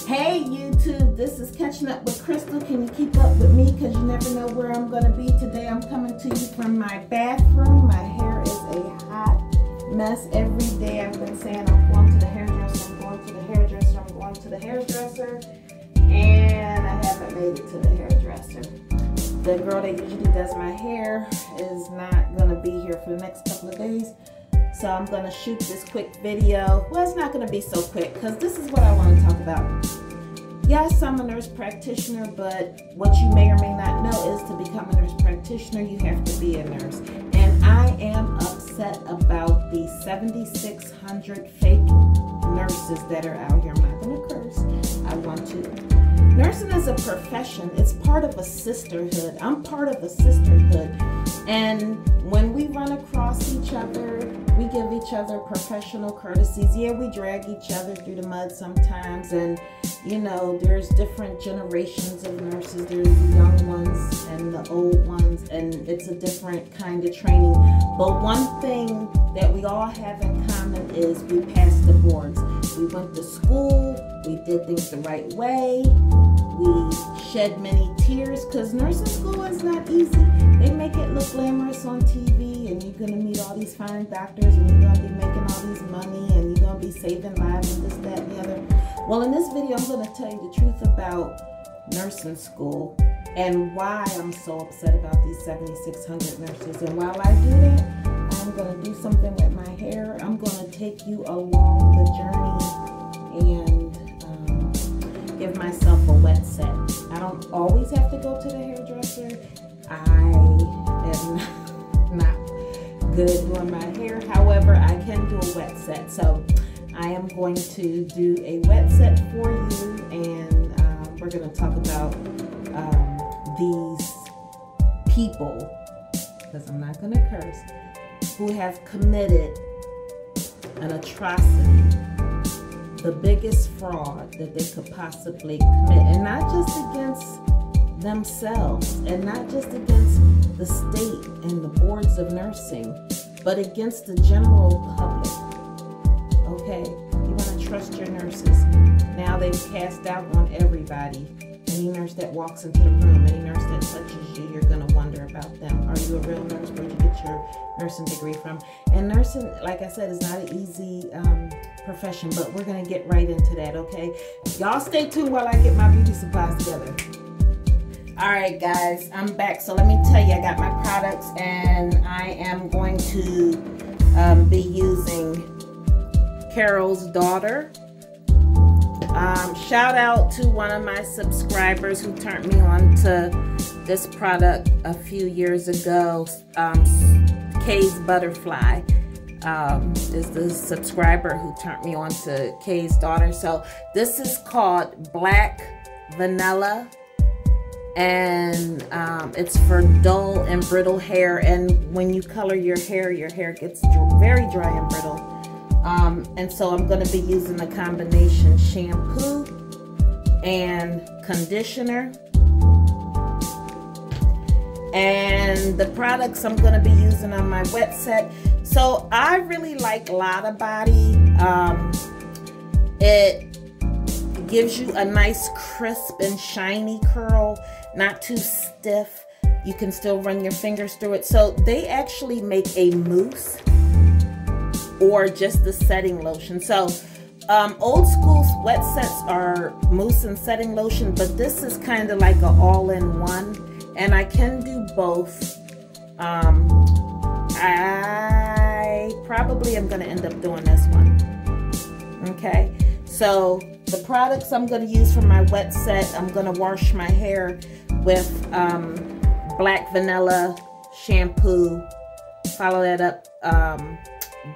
Hey YouTube, this is Catching Up with Crystal. Can you keep up with me? Because you never know where I'm going to be. Today I'm coming to you from my bathroom. My hair is a hot mess every day. I've been saying I'm going to the hairdresser, I'm going to the hairdresser, I'm going to the hairdresser. And I haven't made it to the hairdresser. The girl that usually does my hair is not going to be here for the next couple of days. So I'm going to shoot this quick video. Well, it's not going to be so quick because this is what I want to talk about. Yes, I'm a nurse practitioner, but what you may or may not know is to become a nurse practitioner, you have to be a nurse. And I am upset about the 7,600 fake nurses that are out here. I'm not going to curse. I want to. Nursing is a profession. It's part of a sisterhood. I'm part of a sisterhood. And when we run across each other, we give each other professional courtesies. Yeah, we drag each other through the mud sometimes. And, you know, there's different generations of nurses. There's the young ones and the old ones. And it's a different kind of training. But one thing that we all have in common is we passed the boards. We went to school. We did things the right way. We shed many tears because nursing school is not easy. They make it look glamorous on TV, and you're going to meet all these fine doctors, and you're going to be making all these money, and you're going to be saving lives and this, that, and the other. Well, in this video, I'm going to tell you the truth about nursing school and why I'm so upset about these 7,600 nurses. And while I do that, I'm going to do something with my hair. I'm going to take you along the journey and give myself a wet set. I don't always have to go to the hairdresser. I am not good doing my hair. However, I can do a wet set. So I am going to do a wet set for you, and we're going to talk about these people, because I'm not going to curse, who have committed an atrocity, the biggest fraud that they could possibly commit, and not just against themselves and not just against the state and the boards of nursing, but against the general public. Okay, you want to trust your nurses. Now they've cast out on everybody. Any nurse that walks into the room, any nurse that touches you, you're going to wonder about them. Are you a real nurse? Where'd you get your nursing degree from? And nursing, like I said, is not an easy profession, but we're going to get right into that, okay? Y'all stay tuned while I get my beauty supplies together. All right, guys, I'm back. So let me tell you, I got my products, and I am going to be using Carol's Daughter. Shout out to one of my subscribers who turned me on to this product a few years ago. Kay's Butterfly is the subscriber who turned me on to Kay's Daughter. So this is called Black Vanilla, and it's for dull and brittle hair. And when you color your hair gets very dry and brittle. And so I'm going to be using a combination shampoo and conditioner. And the products I'm going to be using on my wet set. So I really like Lotta Body. It gives you a nice crisp and shiny curl, not too stiff. You can still run your fingers through it. So they actually make a mousse or just the setting lotion. So old school wet sets are mousse and setting lotion, but this is kind of like an all-in-one, and I can do both. I probably am going to end up doing this one. Okay, so the products I'm going to use for my wet set, I'm going to wash my hair with Black Vanilla shampoo. Follow that up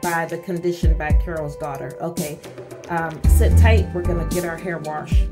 by the Condition by Carol's Daughter. Okay, sit tight. We're gonna get our hair washed.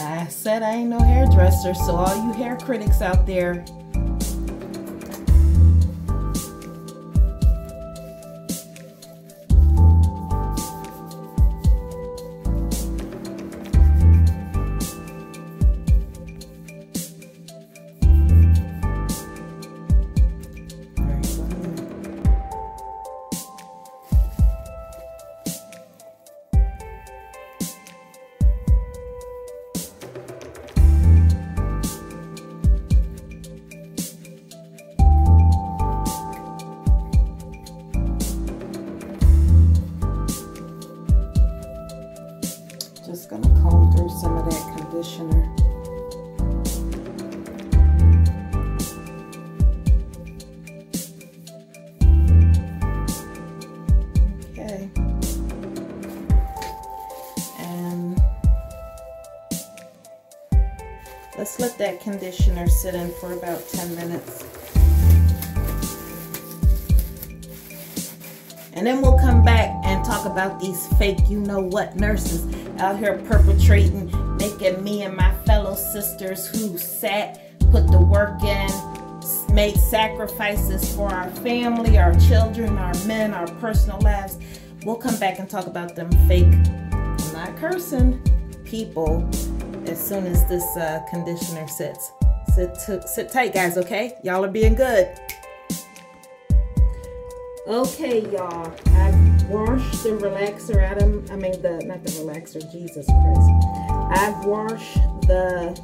I said I ain't no hairdresser, so all you hair critics out there, just gonna comb through some of that conditioner. Okay. And let's let that conditioner sit in for about 10 minutes. And then we'll come back and talk about these fake you-know-what nurses out here perpetrating, making me and my fellow sisters who put the work in, made sacrifices for our family, our children, our men, our personal lives. We'll come back and talk about them fake, I'm not cursing, people as soon as this conditioner sits. Sit tight, guys, okay? Y'all are being good. Okay, y'all, I've washed the relaxer out of, not the relaxer, Jesus Christ. I've washed the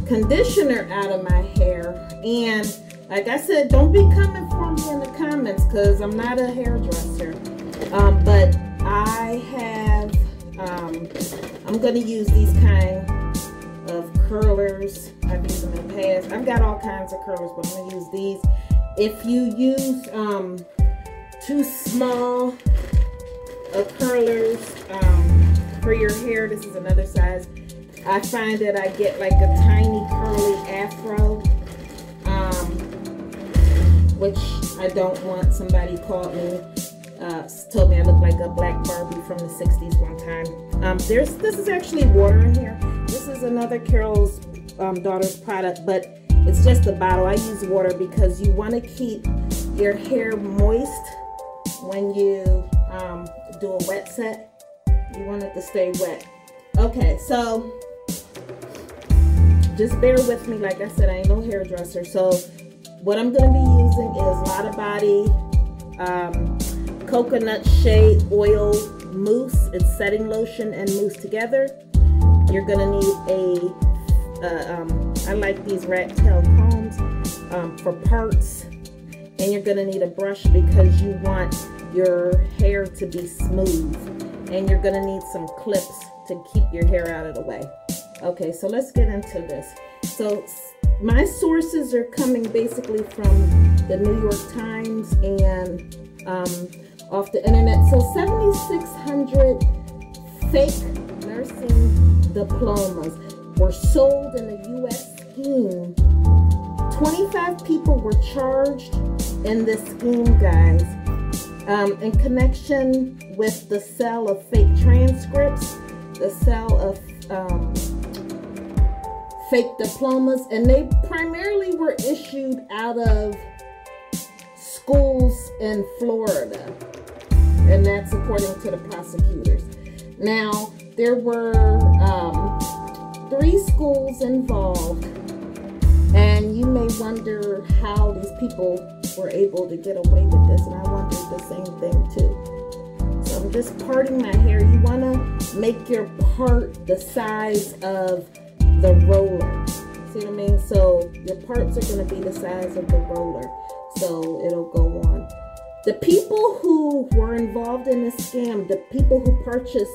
conditioner out of my hair. And like I said, don't be coming for me in the comments because I'm not a hairdresser. But I have, I'm going to use these kind of curlers. I've used them in the past. I've got all kinds of curlers, but I'm going to use these. If you use too small of curlers for your hair, this is another size. I find that I get like a tiny curly afro, which I don't want. Somebody called me, told me I look like a black Barbie from the 60s one time. This is actually water in here. This is another Carol's daughter's product, but it's just a bottle. I use water because you want to keep your hair moist when you do a wet set. You want it to stay wet. Okay, so just bear with me. Like I said, I ain't no hairdresser. So what I'm going to be using is Lotta Body Coconut Shea Oil Mousse. It's setting lotion and mousse together. You're going to need I like these rat tail combs for parts, and you're gonna need a brush because you want your hair to be smooth, and you're gonna need some clips to keep your hair out of the way. Okay, so let's get into this. So my sources are coming basically from the New York Times and off the internet. So 7,600 fake nursing diplomas were sold in the U.S. scheme. 25 people were charged in this scheme, guys, in connection with the sale of fake transcripts, the sale of fake diplomas, and they primarily were issued out of schools in Florida, and that's according to the prosecutors. Now, there were 3 schools involved, and you may wonder how these people were able to get away with this, and I wondered the same thing too. So I'm just parting my hair. You want to make your part the size of the roller. See what I mean? So your parts are going to be the size of the roller, so it'll go on. The people who were involved in this scam, the people who purchased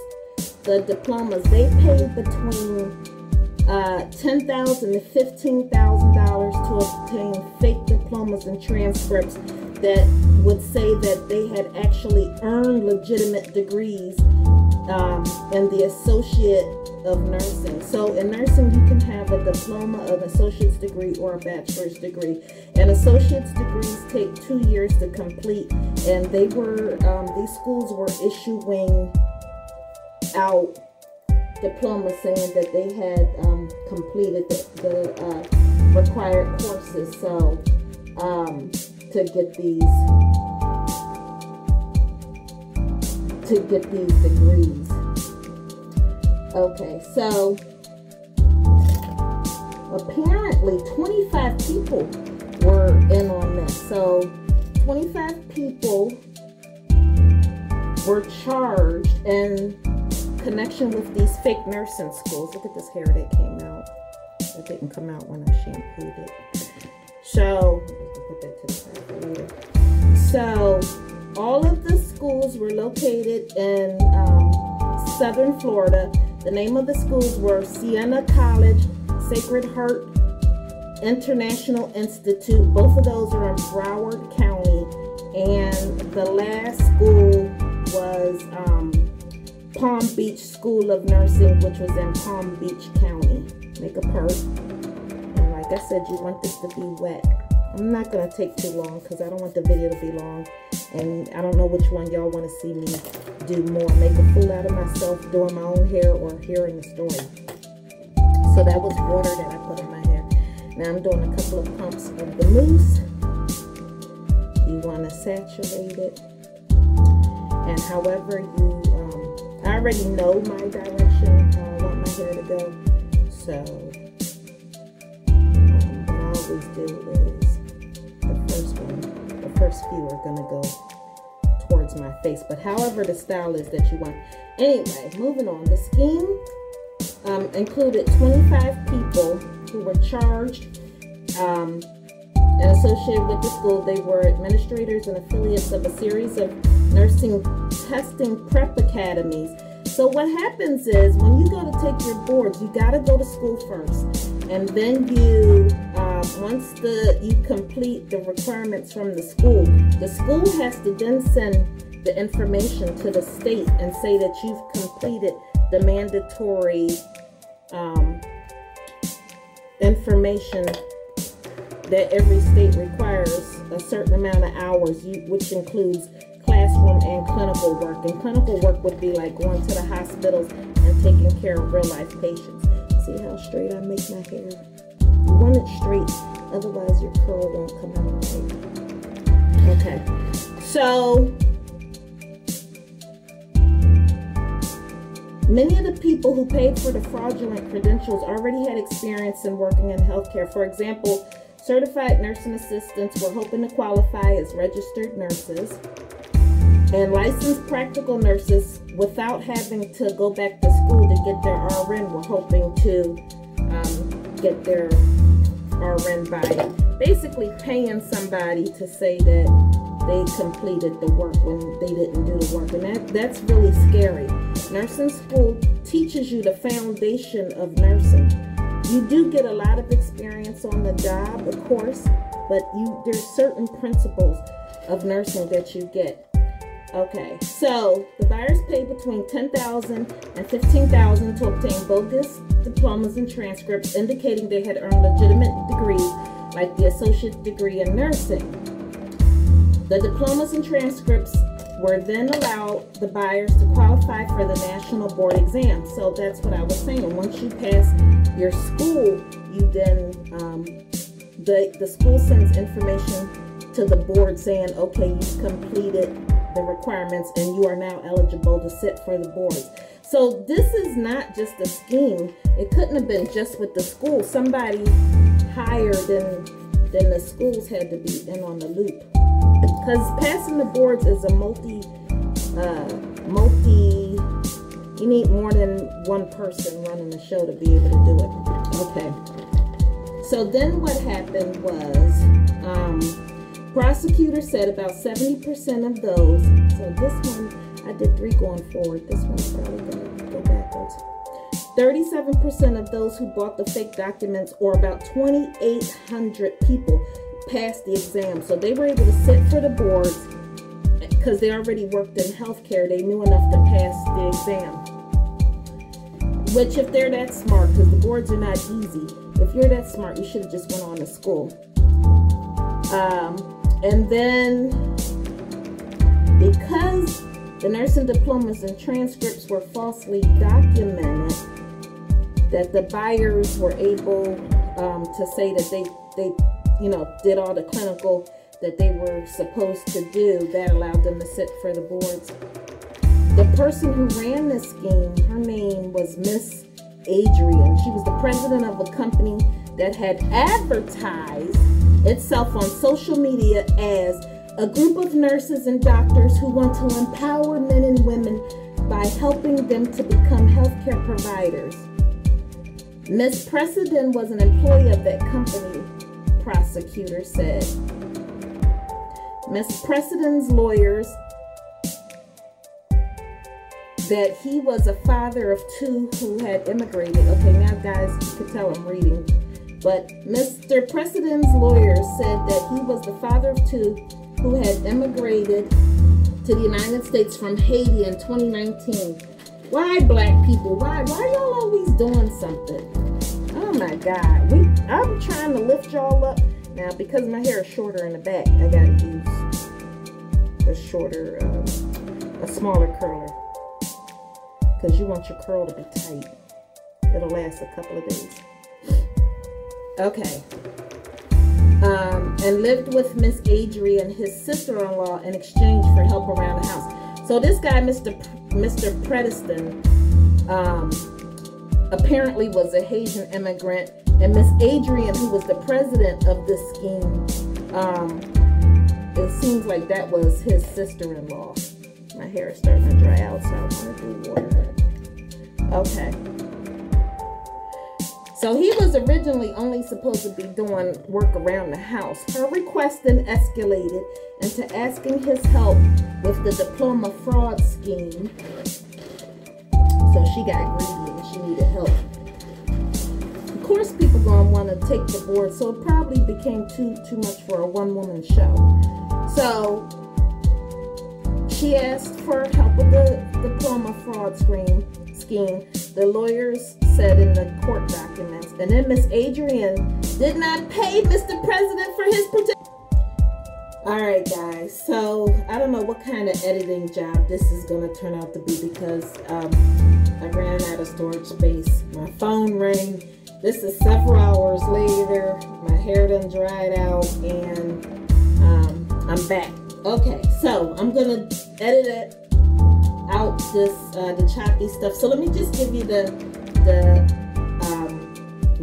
the diplomas, they paid between $10,000 to $15,000 to obtain fake diplomas and transcripts that would say that they had actually earned legitimate degrees in the Associate of Nursing. So in nursing, you can have a diploma, an associate's degree, or a bachelor's degree. And associate's degrees take 2 years to complete, and they were these schools were issuing out diploma saying that they had completed the required courses. So to get these degrees. Okay, so apparently 25 people were in on this. So 25 people were charged in connection with these fake nursing schools. Look at this hair that came out. That didn't come out when I shampooed it. So, put that to the side later. So, all of the schools were located in Southern Florida. The name of the schools were Siena College, Sacred Heart International Institute. Both of those are in Broward County. And the last school was Palm Beach School of Nursing, which was in Palm Beach County. Make a purse. And like I said, you want this to be wet. I'm not going to take too long because I don't want the video to be long. And I don't know which one y'all want to see me do more. Make a fool out of myself doing my own hair or hearing the story. So that was water that I put in my hair. Now I'm doing a couple of pumps of the mousse. You want to saturate it. And however you, I already know my direction, how I want my hair to go. So, what I always do is the first few are going to go towards my face. But however the style is that you want. Anyway, moving on. The scheme included 25 people who were charged and associated with the school. They were administrators and affiliates of a series of nursing testing prep academies. So what happens is when you go to take your boards, you got to go to school first, and then you once you complete the requirements from the school has to then send the information to the state and say that you've completed the mandatory information that every state requires, a certain amount of hours, which includes classroom and clinical work. And clinical work would be like going to the hospitals and taking care of real life patients. See how straight I make my hair? You want it straight, otherwise your curl won't come out right. Okay, so many of the people who paid for the fraudulent credentials already had experience in working in healthcare. For example, certified nursing assistants were hoping to qualify as registered nurses, and licensed practical nurses without having to go back to school to get their RN were hoping to get their RN by basically paying somebody to say that they completed the work when they didn't do the work. And that's really scary. Nursing school teaches you the foundation of nursing. You do get a lot of experience on the job, of course, but there's certain principles of nursing that you get. Okay, so the buyers paid between $10,000 and $15,000 to obtain bogus diplomas and transcripts indicating they had earned legitimate degrees like the associate degree in nursing. The diplomas and transcripts were then allowed the buyers to qualify for the national board exam. So that's what I was saying. Once you pass your school, you then the school sends information to the board saying, okay, you've completed the requirements and you are now eligible to sit for the boards. So this is not just a scheme. It couldn't have been just with the school. Somebody higher than the schools had to be in on the loop. Because passing the boards is a you need more than one person running the show to be able to do it. Okay. So then what happened was, prosecutor said about 70% of those, so this one, I did 3 going forward. This one's probably going to go backwards. 37% of those who bought the fake documents, or about 2,800 people, passed the exam. So they were able to sit for the boards because they already worked in healthcare. They knew enough to pass the exam. Which, if they're that smart, because the boards are not easy, if you're that smart, you should have just went on to school. And then, because the nursing diplomas and transcripts were falsely documented, that the buyers were able to say that they did all the clinical that they were supposed to do. That allowed them to sit for the boards. The person who ran this scheme, her name was Miss Adrian. She was the president of a company that had advertised itself on social media as a group of nurses and doctors who want to empower men and women by helping them to become healthcare providers. Miss President was an employee of that company, prosecutor said. Miss President's lawyers that he was a father of two who had immigrated. Okay, now guys, you can tell I'm reading. But Mr. President's lawyers said that he was the father of two who had immigrated to the United States from Haiti in 2019. Why, black people? Why y'all always doing something? Oh my God. I'm trying to lift y'all up. Now, because my hair is shorter in the back, I gotta use a shorter, a smaller curler. Because you want your curl to be tight. It'll last a couple of days. Okay. And lived with Miss Adrian, his sister-in-law, in exchange for help around the house. So this guy, Mr. Predestin, apparently was a Haitian immigrant, and Miss Adrian, who was the president of this scheme, it seems like that was his sister-in-law. My hair is starting to dry out, so I want to do water. Okay. So he was originally only supposed to be doing work around the house. Her request then escalated into asking his help with the diploma fraud scheme. So she got greedy and she needed help. Of course, people gonna want to take the board, so it probably became too much for a one-woman show. So she asked for help with the diploma fraud scheme. The lawyers said in the court documents. And then Miss Adrian did not pay Mr. President for his protection. Alright guys, so I don't know what kind of editing job this is going to turn out to be, because I ran out of storage space. My phone rang. This is several hours later. My hair done dried out, and I'm back. Okay, so I'm going to edit it out, the choppy stuff. So let me just give you the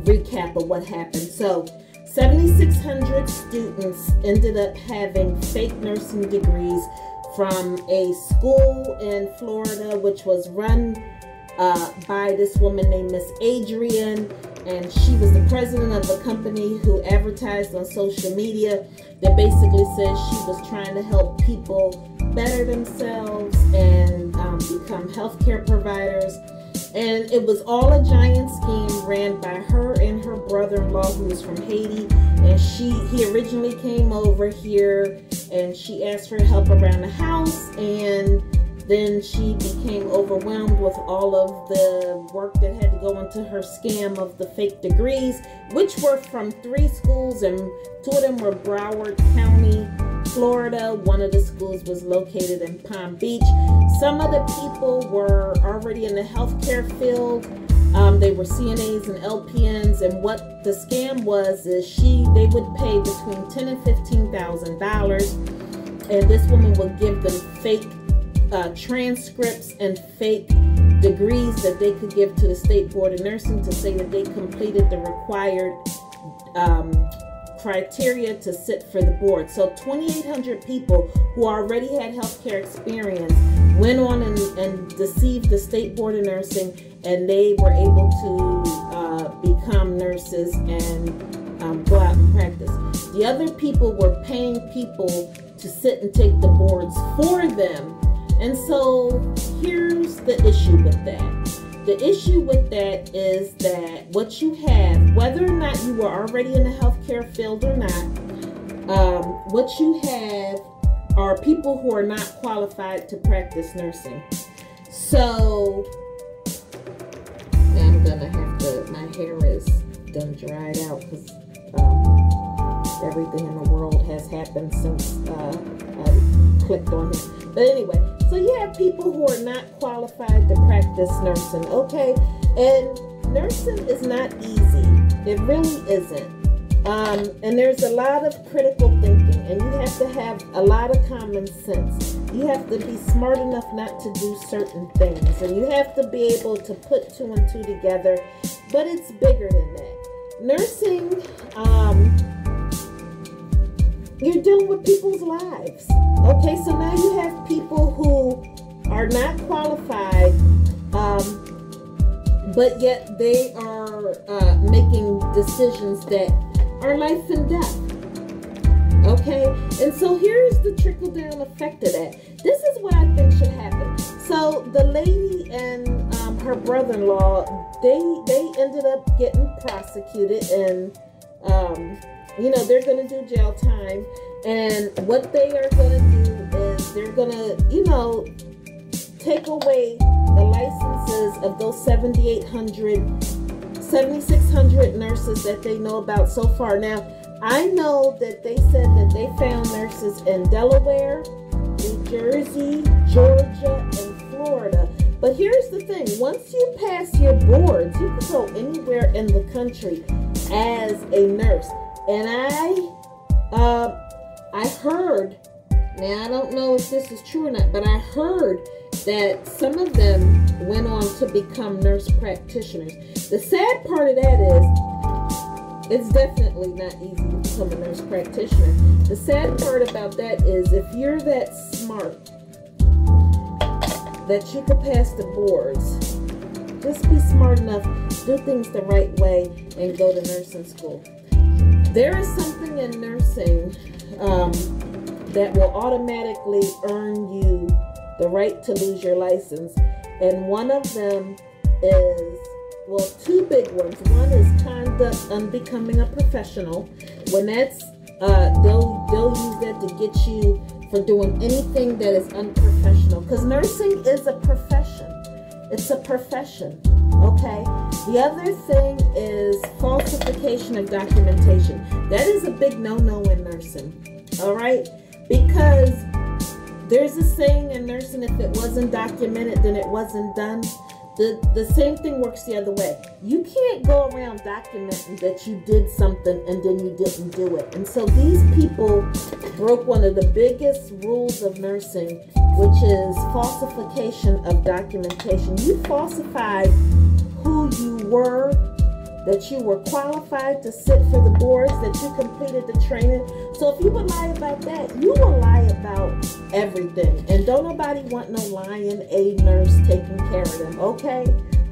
recap of what happened. So 7,600 students ended up having fake nursing degrees from a school in Florida, which was run by this woman named Miss Adrian, and she was the president of a company who advertised on social media that basically said she was trying to help people better themselves and become healthcare providers. And it was all a giant scheme ran by her and her brother-in-law, who was from Haiti. And he originally came over here, and she asked for help around the house, and then she became overwhelmed with all of the work that had to go into her scam of the fake degrees, which were from 3 schools, and 2 of them were Broward County, Florida. One of the schools was located in Palm Beach. Some of the people were already in the healthcare field. They were CNAs and LPNs, and what the scam was is they would pay between $10,000 and $15,000, and this woman would give them fake transcripts and fake degrees that they could give to the State Board of Nursing to say that they completed the required criteria to sit for the board. So 2,800 people who already had healthcare experience went on and deceived the State Board of Nursing, and they were able to become nurses and go out and practice. The other people were paying people to sit and take the boards for them. And so here's the issue with that. The issue with that is that what you have, whether or not you were already in the healthcare field or not, what you have are people who are not qualified to practice nursing. So I'm gonna have to, my hair is done dried out because everything in the world has happened since I clicked on it. But anyway, so you have people who are not qualified to practice nursing, okay? And nursing is not easy. It really isn't. And there's a lot of critical thinking, and you have to have a lot of common sense. You have to be smart enough not to do certain things, and you have to be able to put two and two together, but it's bigger than that. Nursing, you're dealing with people's lives. Okay, so now you have people who are not qualified, but yet they are making decisions that are life and death. Okay, and so here's the trickle down effect of that. This is what I think should happen. So the lady and her brother-in-law, they ended up getting prosecuted, and you know, they're going to do jail time. And what they are going to do is they're going to, you know, take away the licenses of those 7,600 nurses that they know about so far. Now, I know that they said that they found nurses in Delaware, New Jersey, Georgia, and Florida. But here's the thing. Once you pass your boards, you can go anywhere in the country as a nurse. And I heard, now I don't know if this is true or not, but I heard that some of them went on to become nurse practitioners. The sad part of that is, it's definitely not easy to become a nurse practitioner. The sad part about that is, if you're that smart that you could pass the boards, just be smart enough, do things the right way, and go to nursing school. There is something in nursing that will automatically earn you the right to lose your license, and one of them is, well, two big ones. One is conduct unbecoming a professional. When that's they'll use that to get you for doing anything that is unprofessional, because nursing is a profession. It's a profession. Okay. The other thing is falsification of documentation. That is a big no-no in nursing. All right, because there's a saying in nursing, if it wasn't documented, then it wasn't done. The same thing works the other way. You can't go around documenting that you did something and then you didn't do it. And so these people broke one of the biggest rules of nursing, which is falsification of documentation. You falsified who you were, that you were qualified to sit for the boards, that you completed the training. So if you would lie about that, you will lie about everything. And don't nobody want no lying a nurse taking care of them, okay?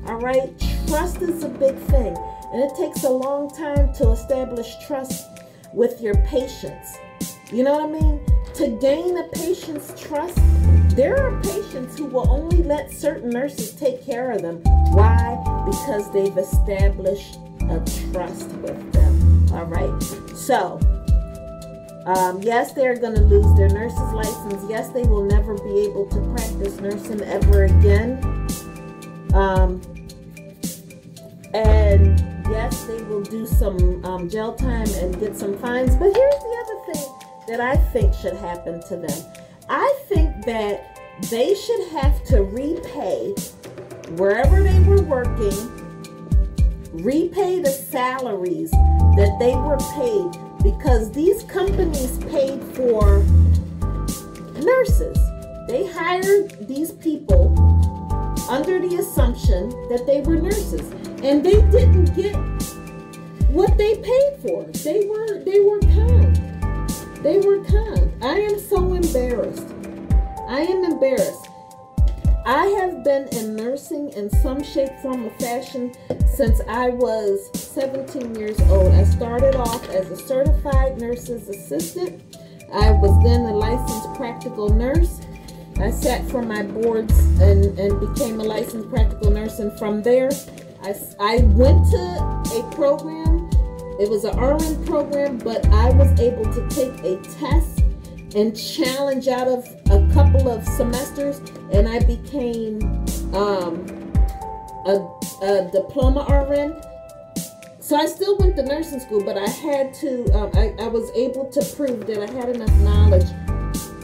All right? Trust is a big thing. And it takes a long time to establish trust with your patients. You know what I mean? To gain a patient's trust, there are patients who will only let certain nurses take care of them. Why? Because they've established a trust with them. All right. So, yes, they're going to lose their nurse's license. Yes, they will never be able to practice nursing ever again. And yes, they will do some jail time and get some fines. But here's the other thing that I think should happen to them. I think that they should have to repay wherever they were working, repay the salaries that they were paid, because these companies paid for nurses. They hired these people under the assumption that they were nurses, and they didn't get what they paid for. They were conned. They were conned. I am so embarrassed. I am embarrassed. I have been in nursing in some shape, form, or fashion since I was 17 years old. I started off as a certified nurse's assistant. I was then a licensed practical nurse. I sat for my boards and became a licensed practical nurse. And from there, I went to a program. It was an RN program, but I was able to take a test and challenge out of a couple of semesters, and I became a diploma RN. So I still went to nursing school, but I had to, I was able to prove that I had enough knowledge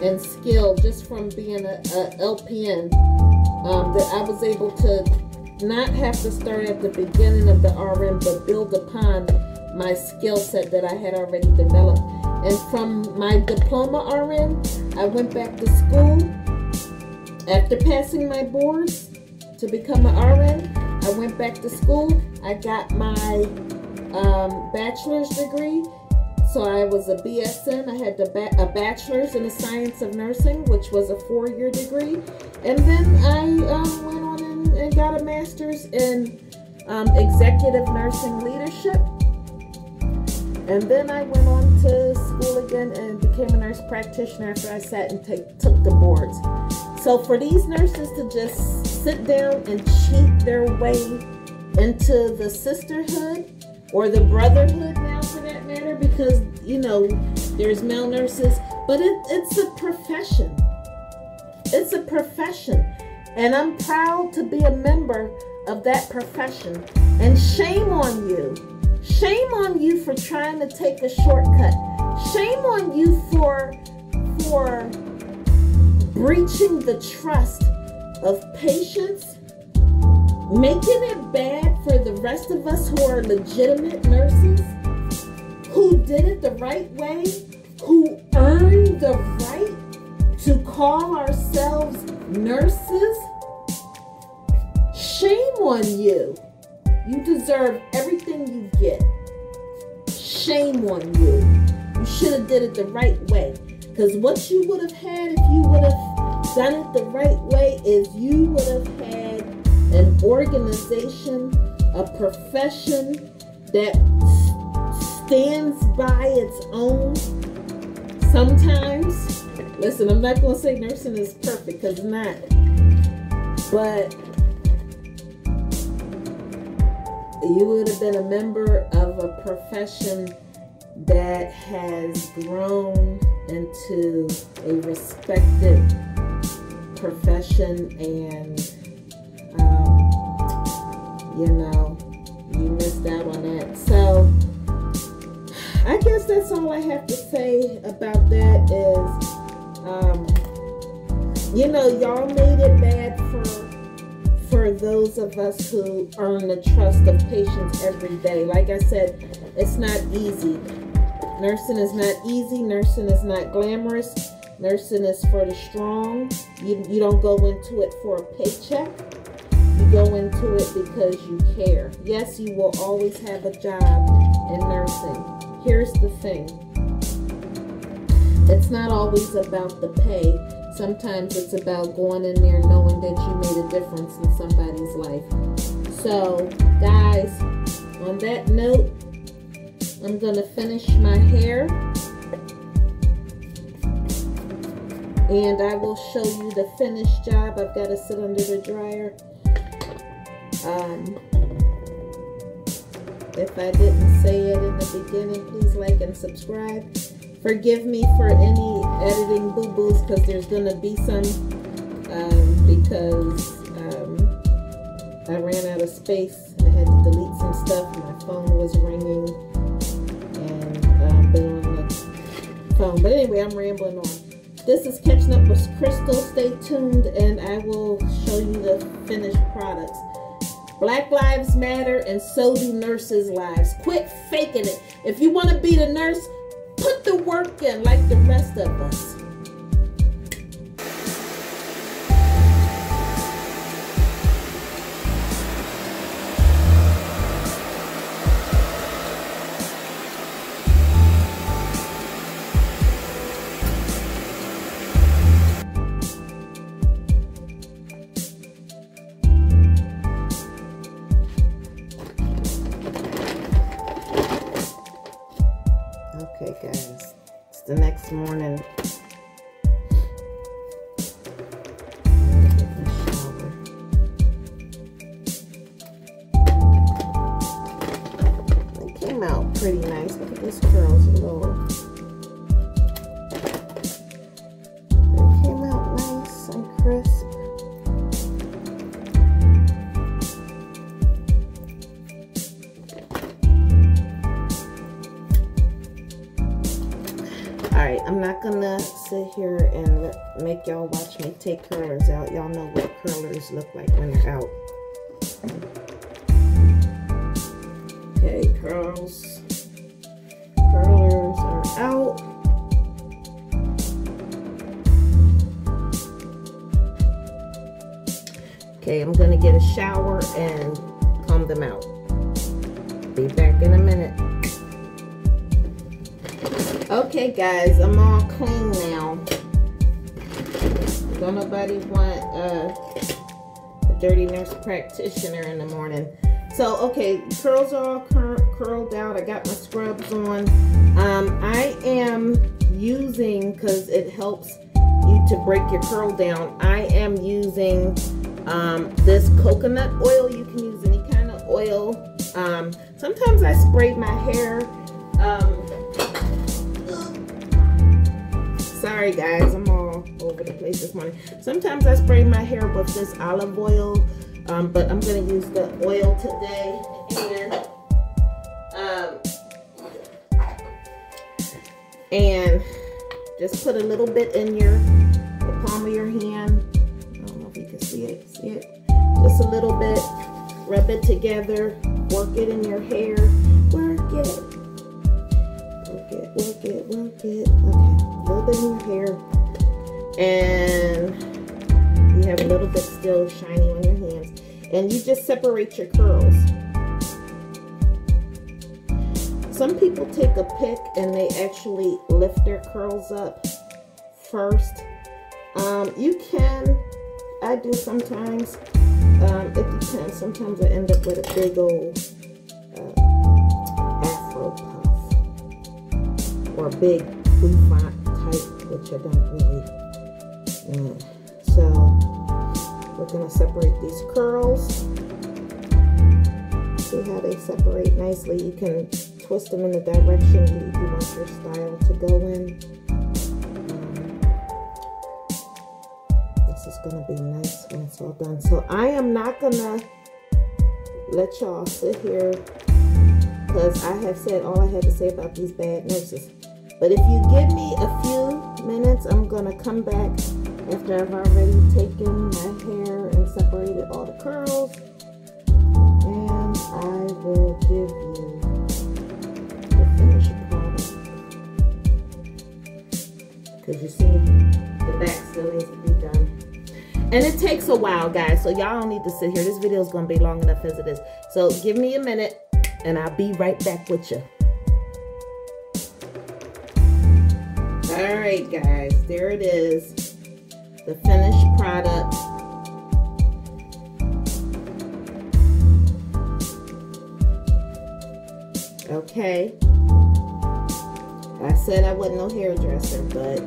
and skill just from being a LPN, that I was able to not have to start at the beginning of the RN, but build upon my skill set that I had already developed. And from my diploma RN, I went back to school. After passing my boards to become an RN, I went back to school. I got my bachelor's degree. So I was a BSN. I had a bachelor's in the science of nursing, which was a 4-year degree. And then I went on and got a master's in executive nursing leadership. And then I went on to school again and became a nurse practitioner after I sat and took the boards. So for these nurses to just sit down and cheat their way into the sisterhood or the brotherhood now for that matter, because, you know, there's male nurses, but it's a profession. It's a profession. And I'm proud to be a member of that profession. And shame on you. Shame on you for trying to take a shortcut. Shame on you for breaching the trust of patients, making it bad for the rest of us who are legitimate nurses, who did it the right way, who earned the right to call ourselves nurses. Shame on you. You deserve everything you get. Shame on you. You should have did it the right way. Because what you would have had if you would have done it the right way is you would have had an organization, a profession that stands by its own. Sometimes, listen, I'm not going to say nursing is perfect, because it's not. But you would have been a member of a profession that has grown into a respected profession, and you know, you missed out on that. So I guess that's all I have to say about that is, you know, y'all made it bad for those of us who earn the trust of patients every day. Like I said, it's not easy. Nursing is not easy. Nursing is not glamorous. Nursing is for the strong. You don't go into it for a paycheck. You go into it because you care. Yes, you will always have a job in nursing. Here's the thing. It's not always about the pay. Sometimes it's about going in there knowing that you made a difference in somebody's life. So, guys, on that note, I'm going to finish my hair. And I will show you the finished job. I've got to sit under the dryer. If I didn't say it in the beginning, please like and subscribe. Forgive me for any editing boo-boos, because there's going to be some, because I ran out of space. I had to delete some stuff. My phone was ringing, and been on the phone. But anyway, I'm rambling on. This is Catching Up with Crystal. Stay tuned, and I will show you the finished products. Black lives matter, and so do nurses' lives. Quit faking it. If you want to be the nurse, put the work in like the rest of us. Okay, guys, it's the next morning. It came out pretty nice. Look at these curls, Lord. It came out nice and crisp. Alright, I'm not gonna sit here and make y'all watch me take curlers out. Y'all know what curlers look like when they're out. Okay, curlers are out. Okay, I'm gonna get a shower and comb them out. Be back in a minute. Okay guys, I'm all clean now. Don't nobody want a dirty nurse practitioner in the morning. So, okay, curls are all curled out. I got my scrubs on. I am using, because it helps you to break your curl down, I am using this coconut oil. You can use any kind of oil. Sometimes I spray my hair. Sorry guys, I'm all over the place this morning. Sometimes I spray my hair with this olive oil, but I'm going to use the oil today. And just put a little bit in the palm of your hand. I don't know if you can see it. See it? Just a little bit. Rub it together. Work it in your hair. Work it. Work it, work it, work it. Okay. A little bit in your hair. And you have a little bit still shiny on your hands. And you just separate your curls. Some people take a pick and they actually lift their curls up first. You can, I do sometimes. It depends. Sometimes I end up with a big old afro puff or a big bouffant type, which I don't really. So we're gonna separate these curls. See how they separate nicely. You can twist them in the direction you want your style to go in. This is going to be nice when it's all done. So I am not going to let y'all sit here because I have said all I had to say about these bad nurses. But if you give me a few minutes, I'm going to come back after I've already taken my hair and separated all the curls. And I will give you finished product, because you see the back still needs to be done, and it takes a while guys, so y'all don't need to sit here. This video is going to be long enough as it is, so give me a minute and I'll be right back with you. All right guys, there it is, the finished product. Okay, I said I wasn't no hairdresser, but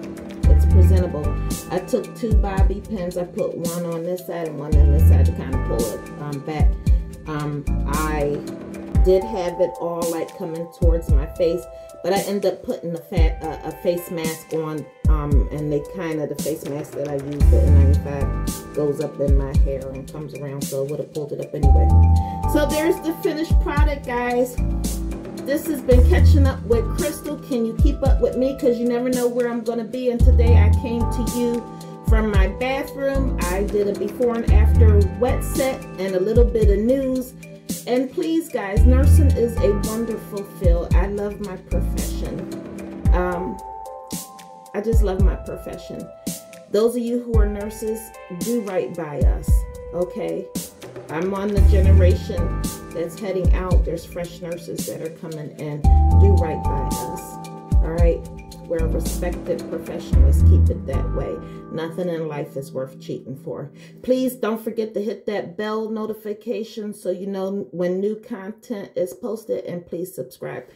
it's presentable. I took 2 bobby pins. I put one on this side and one on this side to kind of pull it back. I did have it all like coming towards my face, but I ended up putting a face mask on, and the face mask that I use, the N95, goes up in my hair and comes around, so it would have pulled it up anyway. So there's the finished product, guys. This has been Catching Up with Crystal. Can you keep up with me? Because you never know where I'm going to be. And today I came to you from my bathroom. I did a before and after wet set and a little bit of news. And please, guys, nursing is a wonderful field. I love my profession. I just love my profession. Those of you who are nurses, do right by us, okay? I'm on the generation that's heading out. There's fresh nurses that are coming in. Do right by us. All right? We're a respected profession. Let's keep it that way. Nothing in life is worth cheating for. Please don't forget to hit that bell notification so you know when new content is posted. And please subscribe.